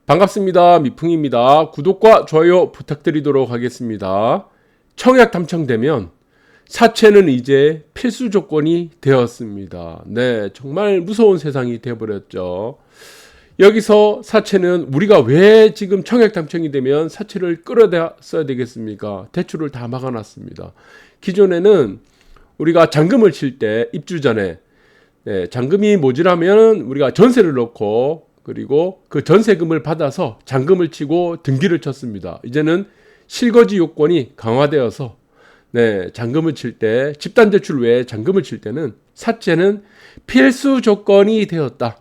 반갑습니다. 미풍입니다. 구독과 좋아요 부탁드리도록 하겠습니다. 청약 당첨되면 사채는 이제 필수 조건이 되었습니다. 네, 정말 무서운 세상이 되어버렸죠. 여기서 사채는 우리가 왜 지금 청약 당첨이 되면 사채를 끌어다 써야 되겠습니까? 대출을 다 막아놨습니다. 기존에는 우리가 잔금을 칠 때 입주 전에 잔금이 모자라면 우리가 전세를 넣고 그리고 그 전세금을 받아서 잔금을 치고 등기를 쳤습니다. 이제는 실거주 요건이 강화되어서 잔금을 칠 때 집단대출 외에 잔금을 칠 때는 사채는 필수 조건이 되었다.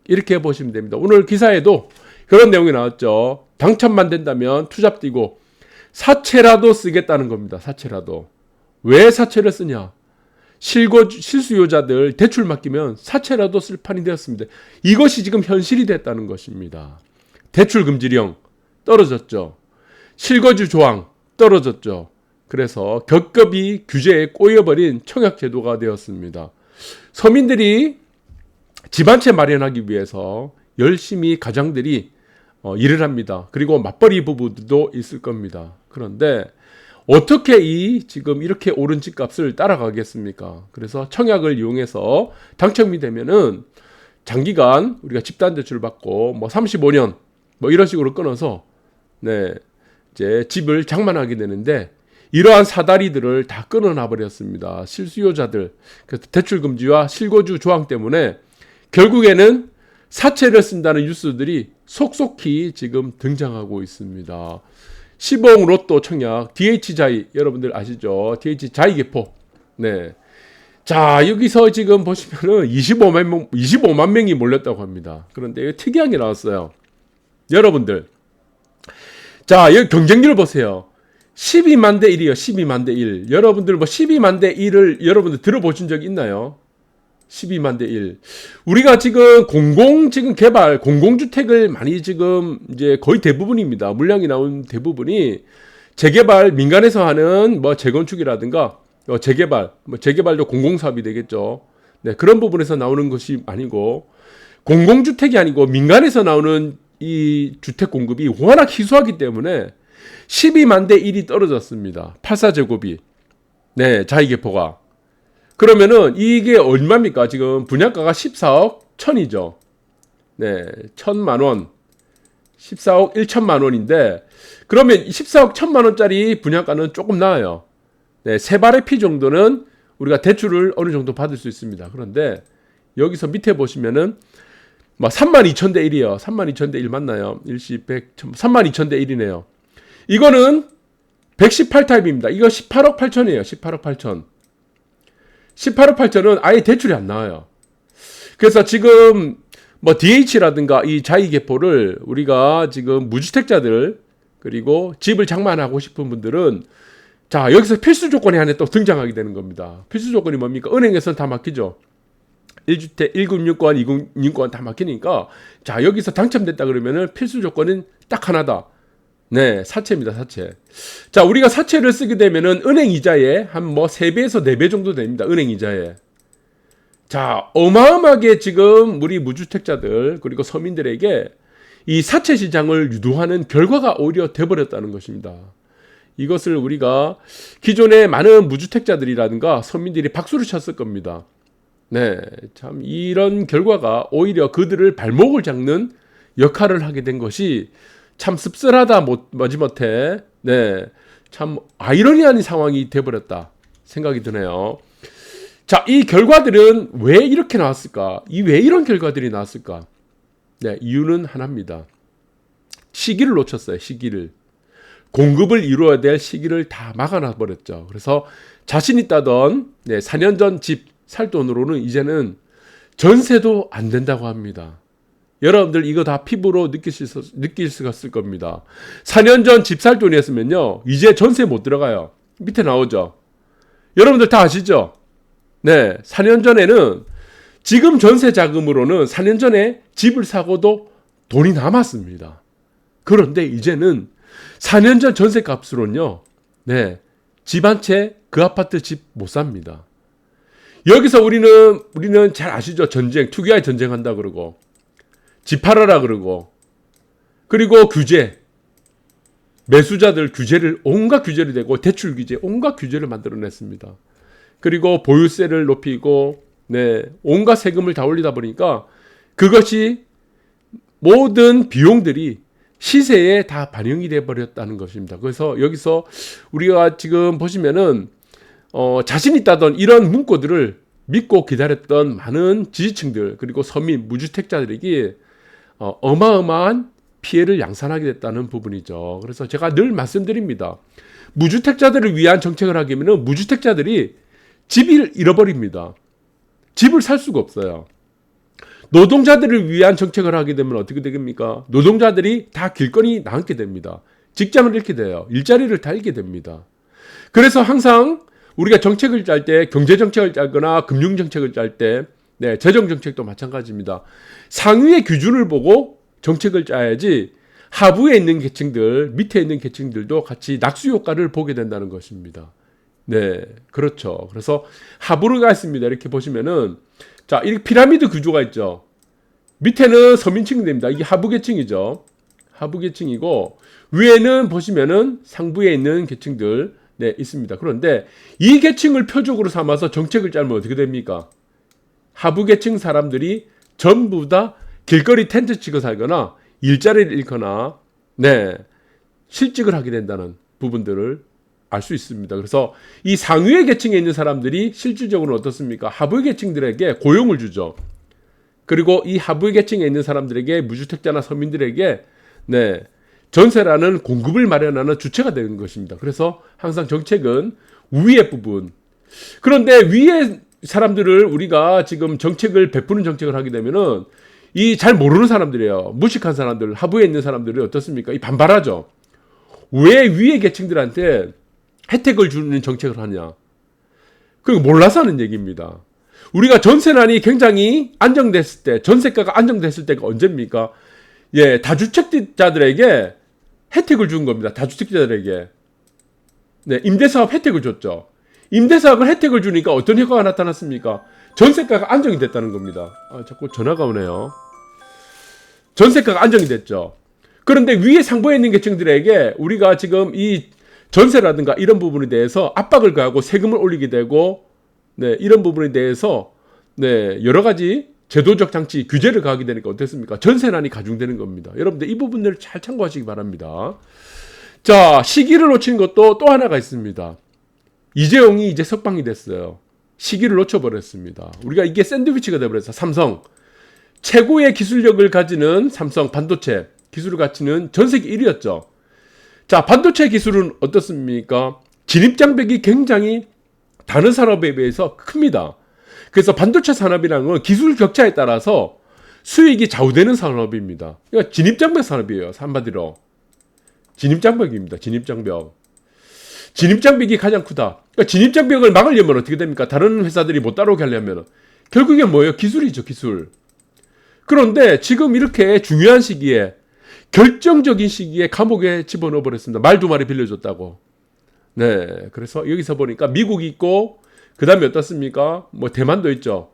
이렇게 보시면 됩니다. 오늘 기사에도 그런 내용이 나왔죠. 당첨만 된다면 투잡 뛰고 사채라도 쓰겠다는 겁니다. 사채라도. 왜 사채를 쓰냐? 실수요자들 대출 맡기면 사채라도 쓸 판이 되었습니다. 이것이 지금 현실이 됐다는 것입니다. 대출 금지령 떨어졌죠. 실거주 조항 떨어졌죠. 그래서 겹겹이 규제에 꼬여버린 청약제도가 되었습니다. 서민들이 집 한 채 마련하기 위해서 열심히 가장들이 일을 합니다. 그리고 맞벌이 부부들도 있을 겁니다. 그런데 어떻게 지금 이렇게 오른 집값을 따라가겠습니까? 그래서 청약을 이용해서 당첨이 되면은 장기간 우리가 집단대출 받고 35년 이런 식으로 끊어서 이제 집을 장만하게 되는데 이러한 사다리들을 다 끊어놔 버렸습니다. 실수요자들. 그래서 대출 금지와 실거주 조항 때문에 결국에는 사채를 쓴다는 뉴스들이 속속히 지금 등장하고 있습니다. 15억 로또 청약, DH자이, 여러분들 아시죠? DH자이 개포. 네. 자, 여기서 지금 보시면은 25만 명이 몰렸다고 합니다. 그런데 특이한 게 나왔어요. 여러분들. 자, 여기 경쟁률 보세요. 12만 대 1이요. 12만 대 1. 여러분들 12만 대 1을 여러분들 들어보신 적 있나요? 12만 대 1. 우리가 지금 개발, 공공주택을 많이 지금 이제 거의 대부분입니다. 물량이 나온 대부분이 재개발, 민간에서 하는 재건축이라든가 재개발도 공공사업이 되겠죠. 네, 그런 부분에서 나오는 것이 아니고 공공주택이 아니고 민간에서 나오는 이 주택 공급이 워낙 희소하기 때문에 12만 대 1이 떨어졌습니다. 84제곱이. 네, 자이개포가. 그러면은 이게 얼마입니까? 지금 분양가가 14억 1000이죠. 네, 1000만 원. 14억 1천만 원인데 그러면 14억 1000만 원짜리 분양가는 조금 나아요. 네, 세 발의 피 정도는 우리가 대출을 어느 정도 받을 수 있습니다. 그런데 여기서 밑에 보시면은 32,000 대 1이에요. 32,000 대 1 맞나요? 1시 100, 32,000 대 1이네요. 이거는 118타입입니다. 이거 18억 8천이에요. 18억 8천. 18억 8천은 아예 대출이 안 나와요. 그래서 지금 DH라든가 이 자이개포를 우리가 지금 무주택자들 그리고 집을 장만하고 싶은 분들은 자, 여기서 필수 조건이 하나 또 등장하게 되는 겁니다. 필수 조건이 뭡니까? 은행에서는 다 막히죠. 1주택, 1금융권, 2금융권 다 막히니까 자, 여기서 당첨됐다 그러면은 필수 조건은 딱 하나다. 네, 사채입니다, 사채. 자, 우리가 사채를 쓰게 되면은 은행 이자에 한 3배에서 4배 정도 됩니다. 은행 이자에. 자, 어마어마하게 지금 우리 무주택자들 그리고 서민들에게 이 사채 시장을 유도하는 결과가 오히려 돼버렸다는 것입니다. 이것을 우리가 기존의 많은 무주택자들이라든가 서민들이 박수를 쳤을 겁니다. 네, 참 이런 결과가 오히려 그들을 발목을 잡는 역할을 하게 된 것이 참 씁쓸하다 마지못해 참 아이러니한 상황이 돼버렸다 생각이 드네요. 자, 이 결과들은 왜 이렇게 나왔을까? 왜 이런 결과들이 나왔을까? 네, 이유는 하나입니다. 시기를 놓쳤어요. 시기를. 공급을 이루어야 될 시기를 다 막아놔 버렸죠. 그래서 자신 있다던 4년 전 집 살 돈으로는 이제는 전세도 안 된다고 합니다. 여러분들 이거 다 피부로 느낄 수 있을 겁니다. 4년 전 집 살 돈이었으면요, 이제 전세 못 들어가요. 밑에 나오죠. 여러분들 다 아시죠? 네, 4년 전에는 지금 전세 자금으로는 4년 전에 집을 사고도 돈이 남았습니다. 그런데 이제는 4년 전 전세 값으로는요, 집 한 채 그 아파트 집 못 삽니다. 여기서 우리는 잘 아시죠? 투기와의 전쟁한다 그러고 집 팔아라 그러고 그리고 규제, 매수자들 규제를 온갖 규제를 대고 대출 규제 온갖 규제를 만들어냈습니다. 그리고 보유세를 높이고 온갖 세금을 다 올리다 보니까 그것이 모든 비용들이 시세에 다 반영이 돼 버렸다는 것입니다. 그래서 여기서 우리가 지금 보시면은 자신 있다던 이런 문구들을 믿고 기다렸던 많은 지지층들 그리고 서민 무주택자들에게 어마어마한 피해를 양산하게 됐다는 부분이죠. 그래서 제가 늘 말씀드립니다. 무주택자들을 위한 정책을 하게 되면 무주택자들이 집을 잃어버립니다. 집을 살 수가 없어요. 노동자들을 위한 정책을 하게 되면 어떻게 됩니까? 노동자들이 다 길거리 나앉게 됩니다. 직장을 잃게 돼요. 일자리를 다 잃게 됩니다. 그래서 항상 우리가 정책을 짤 때, 경제정책을 짜거나 금융정책을 짤 때, 재정정책도 마찬가지입니다. 상위의 기준을 보고 정책을 짜야지 하부에 있는 계층들, 밑에 있는 계층들도 같이 낙수 효과를 보게 된다는 것입니다. 네, 그렇죠. 그래서 하부가 있습니다. 이렇게 보시면은, 자, 이렇게 피라미드 구조가 있죠. 밑에는 서민층이 됩니다. 이게 하부 계층이죠. 하부 계층이고, 위에는 보시면은 상부에 있는 계층들, 있습니다. 그런데 이 계층을 표적으로 삼아서 정책을 짜면 어떻게 됩니까? 하부 계층 사람들이 전부 다 길거리 텐트 치고 살거나 일자리를 잃거나 실직을 하게 된다는 부분들을 알 수 있습니다. 그래서 이 상위의 계층에 있는 사람들이 실질적으로 어떻습니까? 하부 계층들에게 고용을 주죠. 그리고 이 하부 계층에 있는 사람들에게 무주택자나 서민들에게 전세라는 공급을 마련하는 주체가 되는 것입니다. 그래서 항상 정책은 위의 부분. 그런데 위의 사람들을 우리가 지금 정책을 베푸는 정책을 하게 되면은 이 잘 모르는 사람들이에요. 무식한 사람들, 하부에 있는 사람들이 어떻습니까? 이 반발하죠. 왜 위의 계층들한테 혜택을 주는 정책을 하냐? 그거 몰라서 하는 얘기입니다. 우리가 전세난이 굉장히 안정됐을 때, 전세가가 안정됐을 때가 언제입니까? 다주택자들에게 혜택을 준 겁니다. 다주택자들에게. 임대사업 혜택을 줬죠. 임대사업을 혜택을 주니까 어떤 효과가 나타났습니까? 전세가가 안정이 됐다는 겁니다. 자꾸 전화가 오네요. 전세가가 안정이 됐죠. 그런데 위에 상부에 있는 계층들에게 우리가 지금 이 전세라든가 이런 부분에 대해서 압박을 가하고 세금을 올리게 되고, 이런 부분에 대해서 여러 가지 제도적 장치, 규제를 가하게 되니까 어땠습니까? 전세난이 가중되는 겁니다. 여러분들 이 부분들을 잘 참고하시기 바랍니다. 자, 시기를 놓친 것도 또 하나가 있습니다. 이재용이 이제 석방이 됐어요. 시기를 놓쳐버렸습니다. 우리가 이게 샌드위치가 되어버렸어요. 삼성. 최고의 기술력을 가지는 삼성 반도체 기술을 갖추는 전 세계 1위였죠. 자, 반도체 기술은 어떻습니까? 진입장벽이 굉장히 다른 산업에 비해서 큽니다. 그래서 반도체 산업이라는 건 기술 격차에 따라서 수익이 좌우되는 산업입니다. 그러니까 진입장벽 산업이에요. 한마디로. 진입장벽입니다. 진입장벽. 진입장벽이 가장 크다. 그러니까 진입장벽을 막으려면 어떻게 됩니까? 다른 회사들이 못 따라오게 하려면 결국엔 뭐예요? 기술이죠. 기술. 그런데 지금 이렇게 중요한 시기에 결정적인 시기에 감옥에 집어넣어 버렸습니다. 말 두 마리 빌려줬다고. 그래서 여기서 보니까 미국이 있고 그 다음에 어떻습니까? 뭐 대만도 있죠.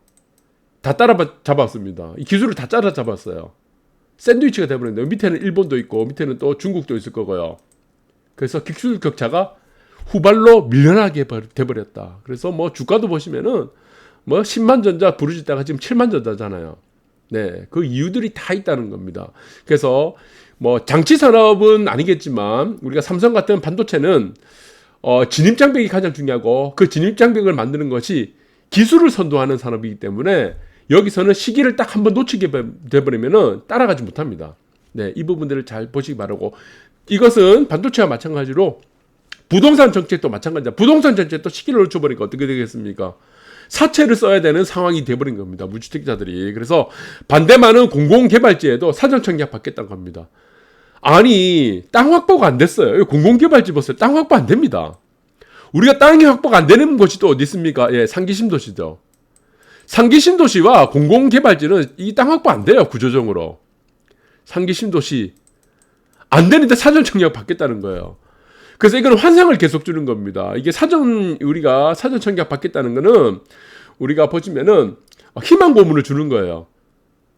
다 따라잡았습니다. 이 기술을 다 따라잡았어요. 샌드위치가 돼버렸는데 밑에는 일본도 있고 밑에는 또 중국도 있을 거고요. 그래서 기술 격차가 후발로 밀려나게 돼버렸다. 그래서 뭐 주가도 보시면은 뭐 10만 전자 부르짖다가 지금 7만 전자잖아요. 그 이유들이 다 있다는 겁니다. 그래서 뭐 장치 산업은 아니겠지만 우리가 삼성 같은 반도체는 진입장벽이 가장 중요하고 그 진입장벽을 만드는 것이 기술을 선도하는 산업이기 때문에 여기서는 시기를 딱 한번 놓치게 돼버리면은 따라가지 못합니다. 이 부분들을 잘 보시기 바라고, 이것은 반도체와 마찬가지로 부동산 정책도 마찬가지다. 부동산 정책도 시기를 놓쳐버리니까 어떻게 되겠습니까? 사채를 써야 되는 상황이 돼버린 겁니다. 무주택자들이. 그래서 반대만은 공공개발지에도 사전청약 받겠다는 겁니다. 아니, 땅 확보가 안 됐어요. 공공개발지 보세요. 땅 확보 안 됩니다. 우리가 땅이 확보가 안 되는 곳이 또 어디 있습니까? 상기신도시죠. 상기신도시와 공공개발지는 이 땅 확보 안 돼요. 구조적으로. 상기신도시 안 되는데 사전청약 받겠다는 거예요. 그래서 이건 환상을 계속 주는 겁니다. 이게 우리가 사전청약 받겠다는 거는 우리가 보시면은 희망 고문을 주는 거예요.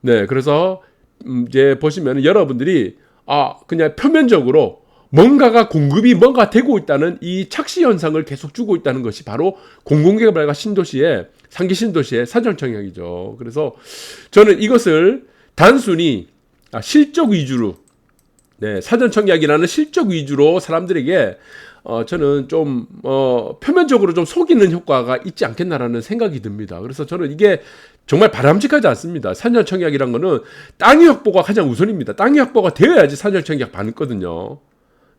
그래서 이제 보시면은 여러분들이 그냥 표면적으로 뭔가가 공급이 뭔가 되고 있다는 이 착시 현상을 계속 주고 있다는 것이 바로 공공개발과 신도시의 상기 신도시의 사전 청약이죠. 그래서 저는 이것을 단순히 실적 위주로 사전 청약이라는 실적 위주로 사람들에게 저는 좀 표면적으로 좀 속이는 효과가 있지 않겠나라는 생각이 듭니다. 그래서 저는 이게 정말 바람직하지 않습니다. 사전 청약이란 거는 땅의 확보가 가장 우선입니다. 땅의 확보가 되어야지 사전 청약 받거든요.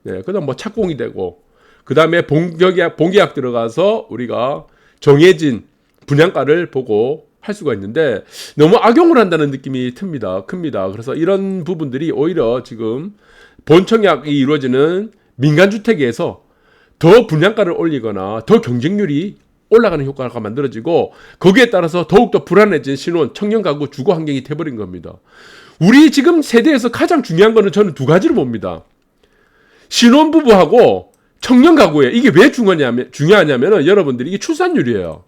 그다음 뭐 착공이 되고 그다음에 본계약 들어가서 우리가 정해진 분양가를 보고 할 수가 있는데 너무 악용을 한다는 느낌이 큽니다. 그래서 이런 부분들이 오히려 지금 본청약이 이루어지는 민간주택에서 더 분양가를 올리거나 더 경쟁률이 올라가는 효과가 만들어지고 거기에 따라서 더욱더 불안해진 신혼, 청년가구 주거 환경이 돼버린 겁니다. 우리 지금 세대에서 가장 중요한 거는 저는 두 가지를 봅니다. 신혼부부하고 청년가구에 이게 왜 중요하냐면 여러분들이 이게 출산율이에요.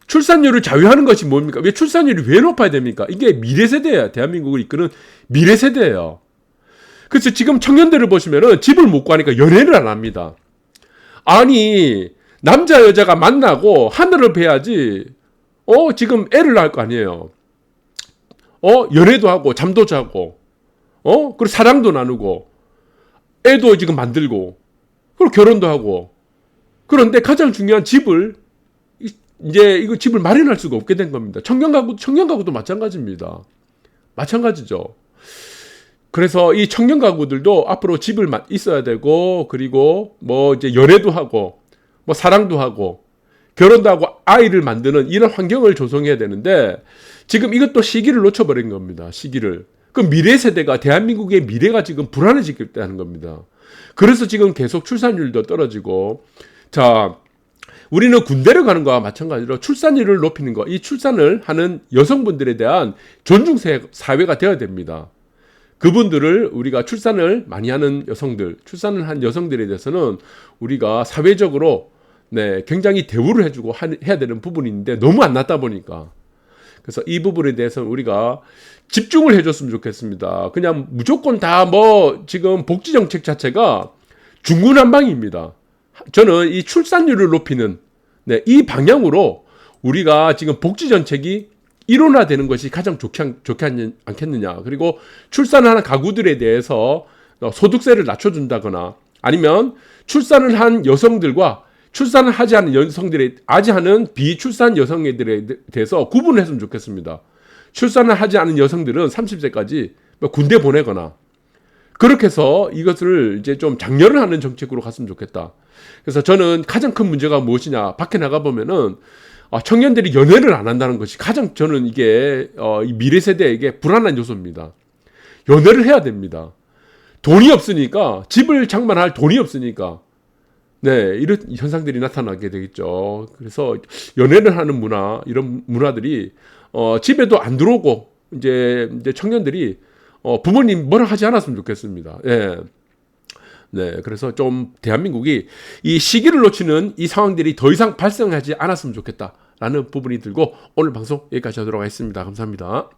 출산율을 자유하는 것이 뭡니까? 왜 출산율이 왜 높아야 됩니까? 이게 미래세대예요. 대한민국을 이끄는 미래세대예요. 그래서 지금 청년들을 보시면은 집을 못 구하니까 연애를 안 합니다. 아니 남자 여자가 만나고 하늘을 베야지 지금 애를 낳을 거 아니에요. 연애도 하고 잠도 자고 그리고 사랑도 나누고 애도 지금 만들고 그리고 결혼도 하고 그런데 가장 중요한 집을 이제 이거 집을 마련할 수가 없게 된 겁니다. 청년가구도 마찬가지입니다. 마찬가지죠. 그래서 이 청년가구들도 앞으로 집을 있어야 되고 그리고 뭐 이제 연애도 하고 뭐 사랑도 하고 결혼도 하고 아이를 만드는 이런 환경을 조성해야 되는데 지금 이것도 시기를 놓쳐버린 겁니다. 시기를. 그 미래 세대가 대한민국의 미래가 지금 불안해지겠다는 겁니다. 그래서 지금 계속 출산율도 떨어지고 자 우리는 군대를 가는 거와 마찬가지로 출산율을 높이는 거, 이 출산을 하는 여성분들에 대한 존중 사회가 되어야 됩니다. 그분들을 우리가 출산을 많이 하는 여성들, 출산을 한 여성들에 대해서는 우리가 사회적으로 굉장히 대우를 해주고 해야 되는 부분인데 너무 안 났다 보니까 그래서 이 부분에 대해서는 우리가 집중을 해줬으면 좋겠습니다. 그냥 무조건 다 뭐 지금 복지 정책 자체가 중구난방입니다. 저는 이 출산율을 높이는 이 방향으로 우리가 지금 복지 정책이 일원화되는 것이 가장 좋지 않겠느냐. 그리고 출산하는 가구들에 대해서 소득세를 낮춰준다거나 아니면 출산을 한 여성들과 출산을 하지 않은 여성들에 아지하는 비출산 여성들에 대해서 구분을 했으면 좋겠습니다. 출산을 하지 않은 여성들은 30세까지 군대 보내거나 그렇게 해서 이것을 이제 좀 장려를 하는 정책으로 갔으면 좋겠다. 그래서 저는 가장 큰 문제가 무엇이냐. 밖에 나가보면은 청년들이 연애를 안 한다는 것이 가장 저는 이게 이 미래 세대에게 불안한 요소입니다. 연애를 해야 됩니다. 돈이 없으니까 집을 장만할 돈이 없으니까 이런 현상들이 나타나게 되겠죠. 그래서 연애를 하는 문화 이런 문화들이 집에도 안 들어오고 이제 청년들이 부모님 뭐라 하지 않았으면 좋겠습니다. 그래서 좀 대한민국이 이 시기를 놓치는 이 상황들이 더 이상 발생하지 않았으면 좋겠다라는 부분이 들고 오늘 방송 여기까지 하도록 하겠습니다. 감사합니다.